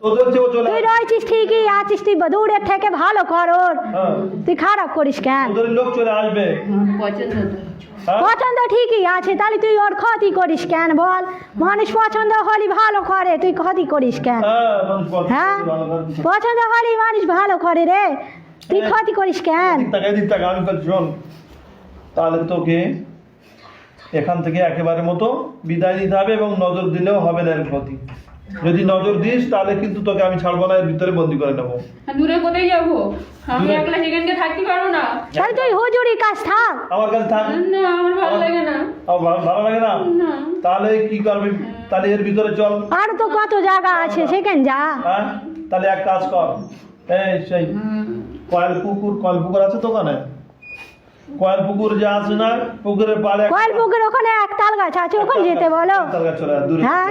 তোদের চেয়েও চলে তুই রয়েছিস ঠিকই আছিস, তুই দূরের থেকে ভালো কর ওর, তুই খারাপ করিস কেন? তোদের লোক চলে আসবে। পছন্দ ঠিকই আছে, তাহলে তুই ওর ক্ষতি করিস কেন বল? মানুষ পছন্দ হলে ভালো করে, তুই ক্ষতি করিস কেন? হ্যাঁ, পছন্দ হলে মানুষ ভালো করে রে, তুই ক্ষতি করিস কেন? আমি বলছি শোন, তাহলে তোকে এখান থেকে একেবারে মতো বিদায় নিতে হবে এবং নজর দিলেও হবে না এর ক্ষতি। যদি নজর দিস তাহলে কিন্তু তোকে আমি ছাড়বো না, এর ভিতরে বন্দি করে নেবো। দূরে কোথায় যাবো? আমি একলা সেখানে থাকতে পারবো না। তাহলে তুই হুজুরি কাজ থাক। আমার কাছে থাক। না, আমার ভালো লাগে না। ভালো লাগে না? তাহলে কি করবি? তাহলে এর ভিতরে চল। আর তো কত জায়গা আছে, সেখানে যা। হ্যাঁ, তাহলে এক কাজ কর, এই সেই কয়েল পুকুর আছে তো ওখানে, কয়েল পুকুর যে আছে না, পুকুরের পাড়ে কয়েল পুকুর ওখানে এক তাল গাছ আছে, ওখানে যেতে বলো। হ্যাঁ,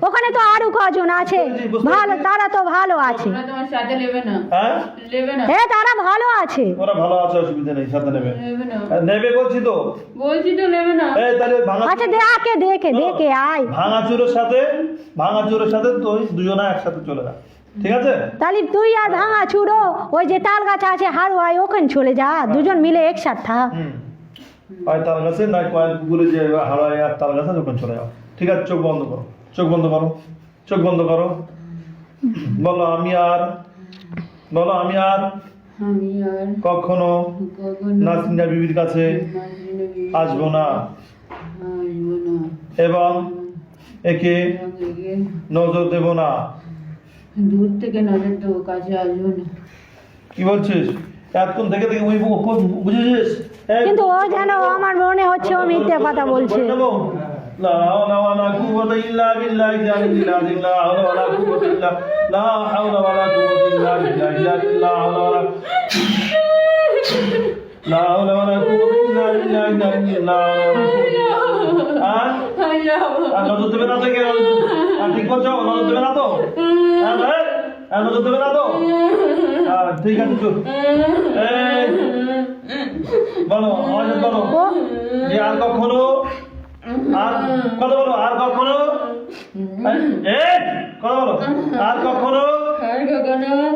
ওখানে তো আরো কজন আছে ভালো, তারা তো ভালো আছে। তোমার সাথে নেবে না? হ্যাঁ, নেবে না। হ্যাঁ, তারা ভালো আছে। ওরা ভালো আছে, অসুবিধা নেই, সাথে নেবে। নেবে বলছি তো নেবে না। এই তাহলে আচ্ছা, দেখে আয়। ভাঙাচুরের সাথে তুই দুজনা একসাথে চলে যা, ঠিক আছে? তাহলে তুই আর ভাঙা চুড়ো ওই যে তাল গাছ আছে হারুয়াই, ওখানে চলে যা, দুজন মিলে একসাথে থাক। হয় তাল গাছে না কয়েল পুকুরে যে হাওয়ায় আর তাল গাছে ওখানে চলে যাও, ঠিক আছে? চোখ বন্ধ করো। বলো আমি আর কখনো নাসরিনা বিবির কাছে আসবো না এবং একে নজর দেব না। দূর থেকে নজর দেবো, কাছে আসবো না। কি বলছিস? এতক্ষণ থেকে বুঝেছিস? কিন্তু ও যেন আমার মনে হচ্ছে ও মিথ্যে কথা বলছে। لا حول ولا قوة إلا بالله العلي العظيم. لا حول ولا قوة إلا لا حول ولا قوة إلا بالله لا حول ولا لا حول ولا قوة إلا بالله لا নজর দেবে না তো? ঠিক বলছো? নজর দেবে না তো? নজর দেবে না তো? ঠিক আছে, চুপ। বলো যে আর কখনো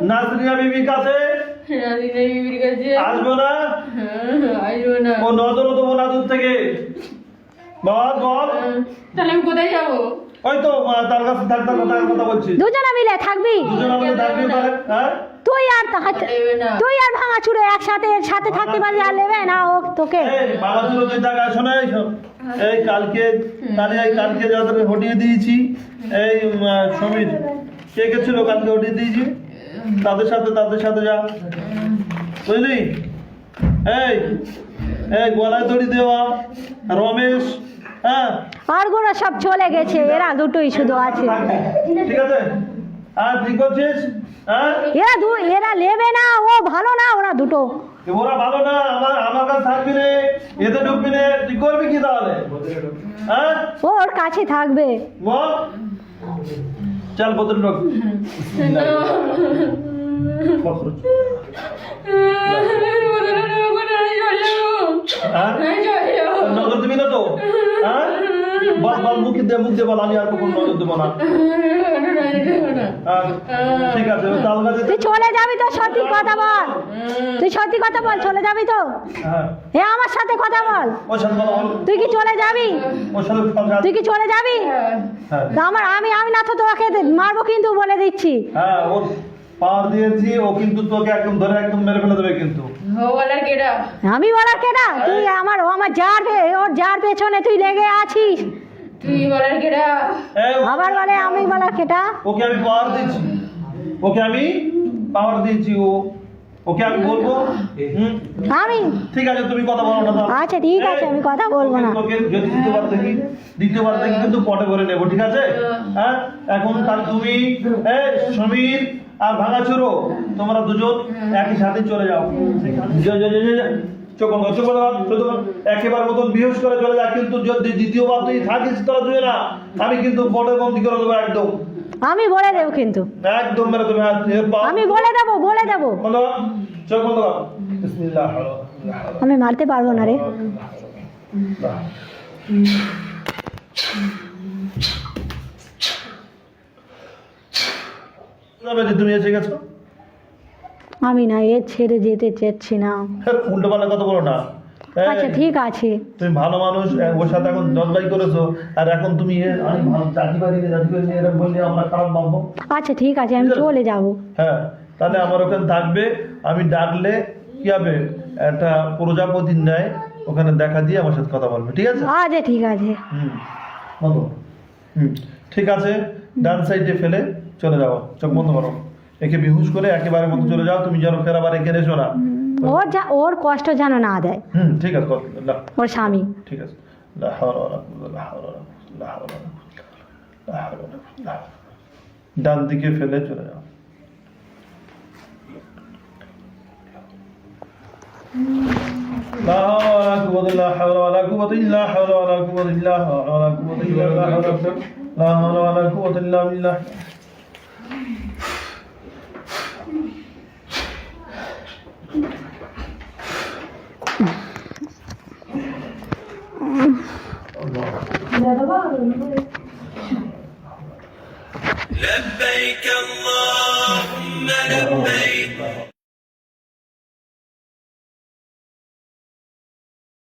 নাসরিনা বিবির কাছে আসবো না, ও নজর দেবো না দূর থেকে। বল তাহলে আমি কোথায় যাবো? ওই তো তার কাছে থাকতাম, কথা বলছি। দুজনে মিলে থাকবি। হ্যাঁ, তুই আর ভাঙা চুড়ো একসাথে থাকতে পারবি, আর নেবে না ও তোকে। ভাঙাচুরো তুই টাকা শোনা, এই কালকে যাদের হটিয়ে দিয়েছি, এই সমীর কে কে ছিল কালকে হটিয়ে দিয়েছি, তাদের সাথে যা, বুঝলি? এই গলায় দড়ি দেওয়া রমেশ, হ্যাঁ, আর গুলো সব চলে গেছে, এরা দুটোই শুধু আছে। ঠিক আছে? আর ঠিক বলছিস? হ্যাঁ, এরা নেবে না, ও ভালো না, ওরা দুটো। ওরা ভালো না, আমার কাছে থাকবি রে, এতে ঢুকবি রে, তুই করবি কি তাহলে? হ্যাঁ, ওর কাছে থাকবে। বল, চল বোতল ঢোক। নজর দিবি না তো? হ্যাঁ, বল মুখ দিয়ে বল, আমি আর কখন নজর দেবো না। ঠিক আছে, তুই চলে যাবি তো? সত্যি কথা বল, চলে যাবি তো? হ্যাঁ, আমার সাথে কথা বল। তুই কি চলে যাবি? আমি না তো তোকে মারবো কিন্তু, বলে দিচ্ছি। হ্যাঁ, ওর পাওয়ার দিয়েছি, ও কিন্তু তোকে একদম ধরে একদম মেরে ফেলে দেবে কিন্তু। আমি বলার কেডা? তুই আমার যার পেছনে তুই লেগে আছিস। তুই বলার কেডা? আবার বলে আমি বলার কেডা? ওকে আমি পাওয়ার দিয়েছি, ওকে আমি বলবো। ঠিক আছে, তুমি কথা বলো না। আচ্ছা, ঠিক আছে, আমি কথা বলবো না। তোকে যদি দ্বিতীয়বার দেখি কিন্তু পটে করে নেবো, ঠিক আছে? হ্যাঁ, এখন তাহলে তুমি সমীর আর ভাঙাচুরো তোমরা দুজন একই সাথে চলে যাও। একেবারে মতন বিহেভ করে চলে যা, কিন্তু যদি দ্বিতীয়বার তুই থাকিস তোরা দুজনে না, আমি কিন্তু পটে বন্দি করে দেবো একদম। আমি বলে দেবো কিন্তু, একদম মেরে দেবো। আমি বলে দেবো। চোখ বন্ধ কর। বিসমিল্লাহ। আমি মারতে পারবো না রে। তবে যে তুমি এসে গেছো, আমি না এ ছেড়ে যেতে চাচ্ছি না। উল্টো পাল্টা কথা বলো না। এই, আচ্ছা ঠিক আছে। তুমি ভালো মানুষ, ওর সাথে এখন জজবাই করেছো, আর এখন তুমি আমি ভালো চাকরি বাড়ি নিয়ে এরকম বললে আমরা খারাপ ভাববো। আচ্ছা ঠিক আছে, আমি চলে যাব। হ্যাঁ, তাহলে আমার ওখানে থাকবে, আমি ডাকলে কি হবে, একটা প্রজাপতির ন্যায় ওখানে দেখা দিয়ে আমার সাথে কথা বলবে, ঠিক আছে? আচ্ছা ঠিক আছে। বলো। ঠিক আছে, ডান সাইডে ফেলে চলে যাও, চোখ বন্ধ করো, একে বেহুশ করে একেবারে মতো চলে যাও, তুমি যেন ফের আবার এখানে এসো না। ওর কষ্ট যেন না দেয় ঠিক আছে, ওর স্বামী। ঠিক আছে। লা হাওলা ওয়ালা কুওয়াতা ইল্লা বিল্লাহ, লা হাওলা ওয়ালা কুওয়াতা ইল্লা বিল্লাহ, লা হাওলা ওয়ালা কুওয়াতা ইল্লা বিল্লাহ। ডান দিকে ফেলে চলে যাও। লা হাওলা ওয়ালা কুওয়াতা ইল্লা বিল্লাহ, লা হাওলা ওয়ালা কুওয়াতা ইল্লা বিল্লাহ, লা হাওলা ওয়ালা কুওয়াতা ইল্লা বিল্লাহ, লা হাওলা ওয়ালা কুওয়াতা ইল্লা বিল্লাহ। لبيك اللهم لبيك